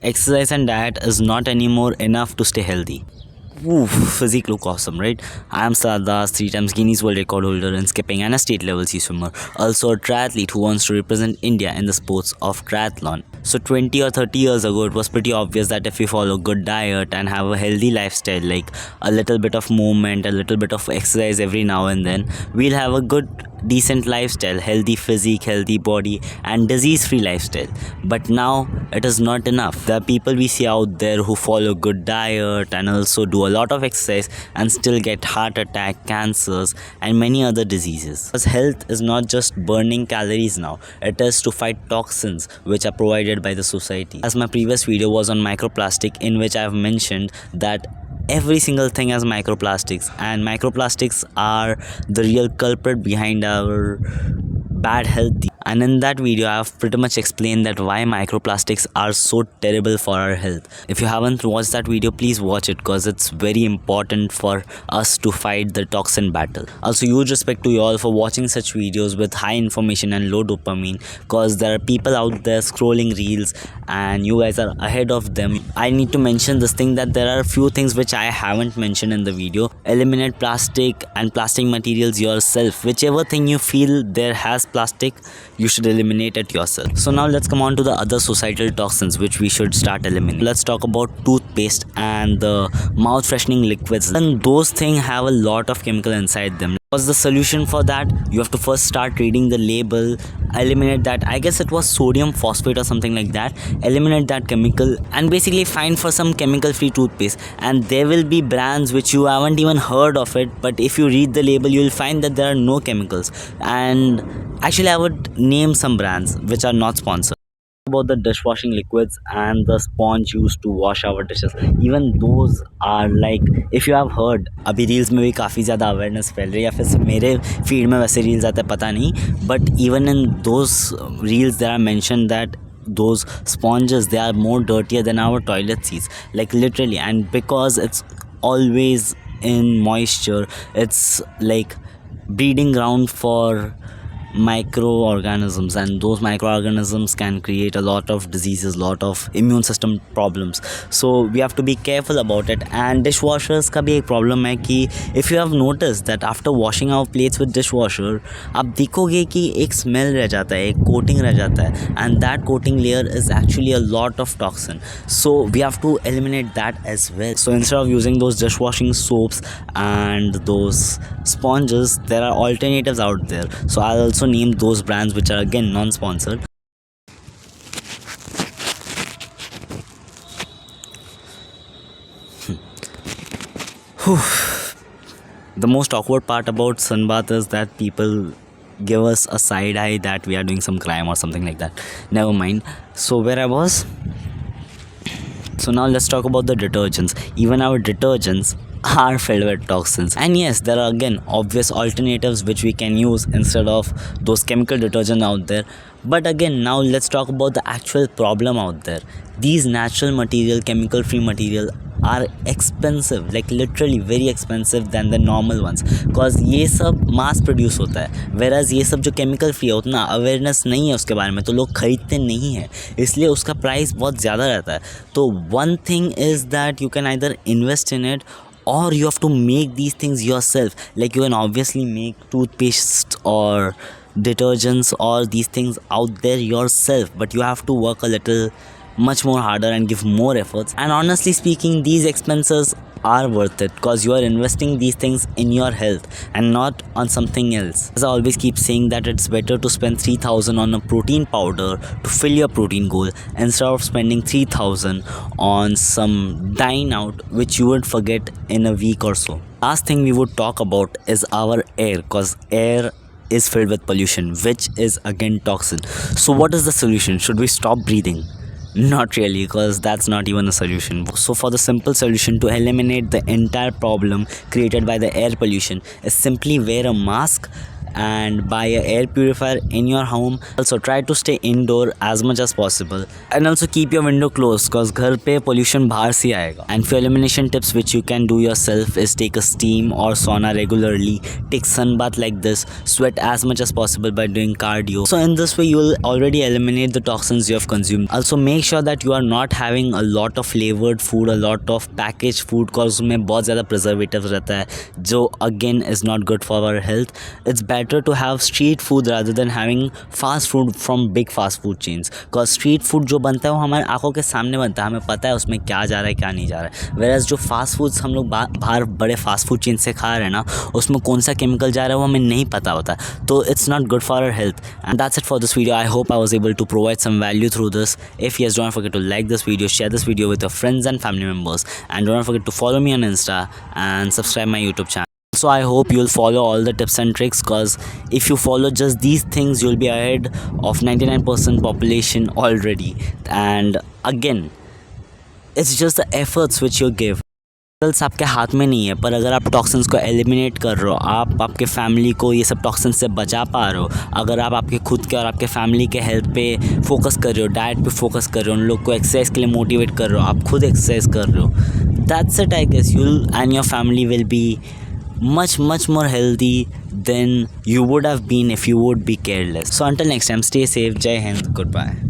Exercise and diet is not anymore enough to stay healthy. Oof, physique look awesome, right? I am Sardas, 3 times Guinness World Record holder in skipping and a state level sea swimmer. Also a triathlete who wants to represent India in the sports of triathlon. So 20 or 30 years ago, it was pretty obvious that if we follow good diet and have a healthy lifestyle, like a little bit of movement, a little bit of exercise every now and then, we'll have a good decent lifestyle, healthy physique, healthy body and disease free lifestyle. But now it is not enough. There are people we see out there who follow good diet and also do a lot of exercise and still get heart attack, cancers and many other diseases. Because health is not just burning calories now, it is to fight toxins which are provided by the society. As my previous video was on microplastic, in which I have mentioned that every single thing has microplastics, and microplastics are the real culprit behind our bad health. And in that video I have pretty much explained that why microplastics are so terrible for our health. If you haven't watched that video, please watch it because it's very important for us to fight the toxin battle. Also, huge respect to you all for watching such videos with high information and low dopamine, because there are people out there scrolling reels and you guys are ahead of them. I need to mention this thing that there are a few things which I haven't mentioned in the video. Eliminate plastic and plastic materials yourself. Whichever thing you feel there has plastic, you should eliminate it yourself. So now let's come on to the other societal toxins which we should start eliminating. Let's talk about toothpaste and the mouth freshening liquids, and those things have a lot of chemical inside them. What's the solution for that? You have to first start reading the label, eliminate that, I guess it was sodium phosphate or something like that, eliminate that chemical and basically find for some chemical free toothpaste. And there will be brands which you haven't even heard of it, but if you read the label you will find that there are no chemicals. And actually I would name some brands which are not sponsored. About the dishwashing liquids and the sponge used to wash our dishes, even those are like, if you have heard, अभी reels में भी काफ़ी ज़्यादा awareness फैल रही है, या फिर मेरे फीड में वैसे रील्स आते हैं पता नहीं, but even in those reels there are mention that those sponges, they are more dirtier than our toilet seats, like literally. And because it's always in moisture, it's like breeding ground for microorganisms, and those microorganisms can create a lot of diseases, lot of immune system problems. So we have to be careful about it. And dishwashers का भी एक problem है कि if you have noticed that after washing our plates with dishwasher, आप देखोगे कि एक smell रह जाता है, एक coating रह जाता है, and that coating layer is actually a lot of toxin. So we have to eliminate that as well. So instead of using those dishwashing soaps and those sponges, there are alternatives out there. So I'll also name those brands which are again non-sponsored. The most awkward part about sunbath is that people give us a side eye that we are doing some crime or something like that. Never mind. So where I was? So now let's talk about the detergents. Even our detergents are filled with toxins. And yes, there are again obvious alternatives which we can use instead of those chemical detergents out there. But again, now let's talk about the actual problem out there. These natural material, chemical free material are expensive, like literally very expensive than the normal ones, cause ये सब mass produce होता है, whereas ये सब जो chemical free है उतना awareness नहीं है उसके बारे में, तो लोग खरीदते नहीं हैं, इसलिए उसका price बहुत ज़्यादा रहता है. तो one thing is that you can either invest in it or you have to make these things yourself. Like you can obviously make toothpaste or detergents or these things out there yourself, but you have to work a little much more harder and give more efforts. And honestly speaking, these expenses are worth it because you are investing these things in your health and not on something else. As I always keep saying that it's better to spend 3,000 on a protein powder to fill your protein goal instead of spending 3,000 on some dine out which you would forget in a week or so. Last thing we would talk about is our air, because air is filled with pollution, which is again toxin. So what is the solution? Should we stop breathing? Not really, because that's not even a solution. So for the simple solution to eliminate the entire problem created by the air pollution is simply wear a mask and buy a air purifier in your home. Also try to stay indoor as much as possible, and also keep your window closed cause घर पे pollution बाहर से आएगा. And for elimination tips which you can do yourself is take a steam or sauna regularly, take sun bath like this, sweat as much as possible by doing cardio. So in this way you will already eliminate the toxins you have consumed. Also make sure that you are not having a lot of flavored food, a lot of packaged food cause उसमें बहुत ज़्यादा preservatives रहता है जो again is not good for our health. It's better to have street food rather than having fast food from big fast food chains cause street food जो बनता है वो हमारे आंखों के सामने बनता है, हमें पता है उसमें क्या जा रहा है क्या नहीं जा रहा है. Whereas जो फास्ट फूड्स हम लोग बाहर बड़े फास्ट फूड चेन से खा रहे हैं ना, उसमें कौन सा केमिकल जा रहा है वो हमें नहीं पता होता, तो it's not good for our health. And that's it for this video. I hope I was able to provide some value through this. If yes, don't forget to like this video, share this video with your friends and family members, and don't forget to follow me on Insta and subscribe my YouTube channel. So I hope you'll follow all the tips and tricks cause if you follow just these things you'll be ahead of 99% population already. And again, it's just the efforts which you give. Results आपके हाथ में नहीं है, पर अगर आप toxins को eliminate कर रहे हो, आप आपके फैमिली को ये सब टॉक्सिन्स से बचा पा रहे हो, अगर आप आपके खुद के और आपके फैमिली के हेल्थ पे फोकस कर रहे हो, डाइट पे फोकस कर रहे हो, उन लोग को एक्सरसाइज के लिए मोटिवेट कर रहे हो, आप खुद एक्सरसाइज कर रहे हो, that's it. I guess you and your family will be much more healthy than you would have been if you would be careless. So until next time, stay safe. Jai Hind. Goodbye.